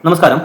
നമസ്കാരം.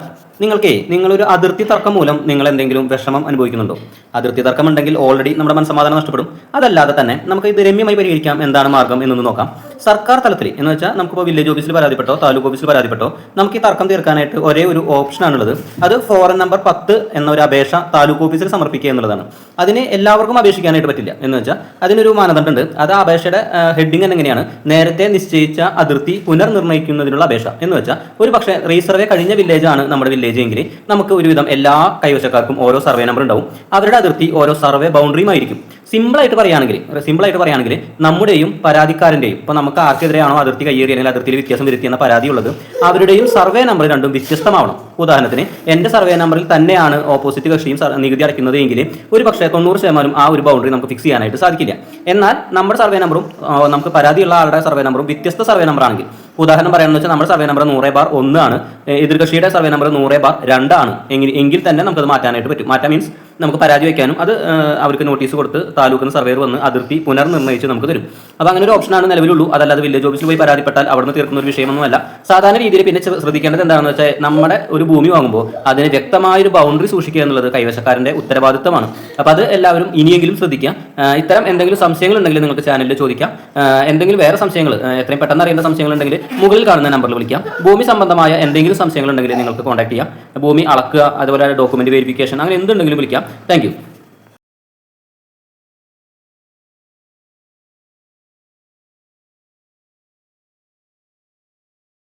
നിങ്ങളൊരു അതിർത്തി തർക്കം മൂലം നിങ്ങൾ എന്തെങ്കിലും വിഷമം അനുഭവിക്കുന്നുണ്ടോ? അതിർത്തി തർക്കം ഉണ്ടെങ്കിൽ ഓൾറെഡി നമ്മുടെ മനസ്സമാധാനം നഷ്ടപ്പെടും. അതല്ലാതെ തന്നെ നമുക്ക് ഇത് രമ്യമായി പരിഹരിക്കാം. എന്താണ് മാർഗം എന്നൊന്ന് നോക്കാം. സർക്കാർ തലത്തിൽ എന്ന് വെച്ചാൽ നമുക്കിപ്പോൾ വില്ലേജ് ഓഫീസിൽ പരാതിപ്പെട്ടോ താലൂക്ക് ഓഫീസിൽ പരാതിപ്പെട്ടോ നമുക്ക് ഈ തർക്കം തീർക്കാനായിട്ട് ഒരേ ഒരു ഓപ്ഷനാണുള്ളത്. അത് ഫോറം നമ്പർ 10 എന്ന ഒരു അപേക്ഷ താലൂക്ക് ഓഫീസിൽ സമർപ്പിക്കുക എന്നുള്ളതാണ്. അതിന് എല്ലാവർക്കും അപേക്ഷിക്കാനായിട്ട് പറ്റില്ല. എന്ന് വെച്ചാൽ അതിനൊരു മാനദണ്ഡമുണ്ട്. അത് ആ അപേക്ഷയുടെ ഹെഡിങ് എങ്ങനെയാണ്? നേരത്തെ നിശ്ചയിച്ച അതിർത്തി പുനർനിർണ്ണയിക്കുന്നതിനുള്ള അപേക്ഷ. എന്ന് വെച്ചാൽ ഒരു പക്ഷേ റീസർവേ കഴിഞ്ഞ വില്ലേജാണ് നമ്മുടെ വില്ലേജ് എങ്കിൽ നമുക്ക് ഒരുവിധം എല്ലാ കൈവശക്കാർക്കും ഓരോ സർവേ നമ്പർ ഉണ്ടാവും. അവരുടെ അതിർത്തി ഓരോ സർവേ ബൗണ്ടറിയും ആയിരിക്കും. സിമ്പിളായിട്ട് പറയുകയാണെങ്കിൽ നമ്മുടെയും പരാതിക്കാരൻ്റെയും, ഇപ്പോൾ നമുക്ക് ആർക്കെതിരെയാണോ അതിർത്തി കയ്യേറി അല്ലെങ്കിൽ അതിർത്തിയിൽ വ്യത്യാസം വരുത്തിയെന്ന പരാതിയുള്ളത്, അവരുടെയും സർവേ നമ്പർ രണ്ടും വ്യത്യസ്തമാവണം. ഉദാഹരണത്തിന് എൻ്റെ സർവേ നമ്പറിൽ തന്നെയാണ് ഓപ്പോസിറ്റ് കക്ഷിയും നികുതി അടയ്ക്കുന്നത് എങ്കിൽ ഒരു പക്ഷേ 90% ആ ഒരു ബൗണ്ടറി നമുക്ക് ഫിക്സ് ചെയ്യാനായിട്ട് സാധിക്കില്ല. എന്നാൽ നമ്മുടെ സർവേ നമ്പറും നമുക്ക് പരാതിയുള്ള ആളുടെ സർവേ നമ്പറും വ്യത്യസ്ത സർവേ നമ്പർ ആണെങ്കിൽ, ഉദാഹരണം പറയാമെന്ന് വെച്ചാൽ നമ്മുടെ സർവേ നമ്പർ 100/1 ആണ്, എതിർകക്ഷിയുടെ സർവേ നമ്പർ 100/2 ആണ് എങ്കിൽ തന്നെ നമുക്കത് മാറ്റാനായിട്ട് പറ്റും. മാറ്റാൻ മീൻസ് നമുക്ക് പരാതി വയ്ക്കാനും അത് അവർക്ക് നോട്ടീസ് കൊടുത്ത് താലൂക്കിന് സർവേർ വന്ന് അതിർത്തി പുനർനിർണ്ണയിച്ച് നമുക്ക് തരും. അപ്പോൾ അങ്ങനെ ഒരു ഓപ്ഷനാണ് നിലവിലുള്ളൂ. അതല്ലാതെ വില്ലേജ് ഓഫീസിൽ പോയി പരാതിപ്പെട്ടാൽ അവിടുന്ന് തീർക്കുന്ന ഒരു വിഷയമൊന്നുമല്ല. സാധാരണ രീതിയിൽ പിന്നെ ശ്രദ്ധിക്കേണ്ടത് എന്താണെന്ന് വെച്ചാൽ നമ്മുടെ ഒരു ഭൂമി വാങ്ങുമ്പോൾ അതിന് വ്യക്തമായൊരു ബൗണ്ടറി സൂക്ഷിക്കുക എന്നുള്ളത് കൈവശക്കാരൻ്റെ ഉത്തരവാദിത്തമാണ്. അപ്പോൾ അത് എല്ലാവരും ഇനിയെങ്കിലും ശ്രദ്ധിക്കുക. ഇത്തരം എന്തെങ്കിലും സംശയങ്ങൾ ഉണ്ടെങ്കിൽ നിങ്ങൾക്ക് ചാനലിൽ ചോദിക്കാം. എന്തെങ്കിലും വേറെ സംശയങ്ങൾ എത്രയും പെട്ടെന്ന് അറിയേണ്ട സംശയങ്ങൾ ഉണ്ടെങ്കിൽ മുകളിൽ കാണുന്ന നമ്പറിൽ വിളിക്കാം. ഭൂമി സംബന്ധമായ എന്തെങ്കിലും സംശയങ്ങൾ ഉണ്ടെങ്കിൽ നിങ്ങൾക്ക് കോൺടാക്ട് ചെയ്യാം. ഭൂമി അളക്കുക, അതുപോലെ ഡോക്യുമെന്റ് വെരിഫിക്കേഷൻ, അങ്ങനെ എന്തുണ്ടെങ്കിലും വിളിക്കാം. Thank you.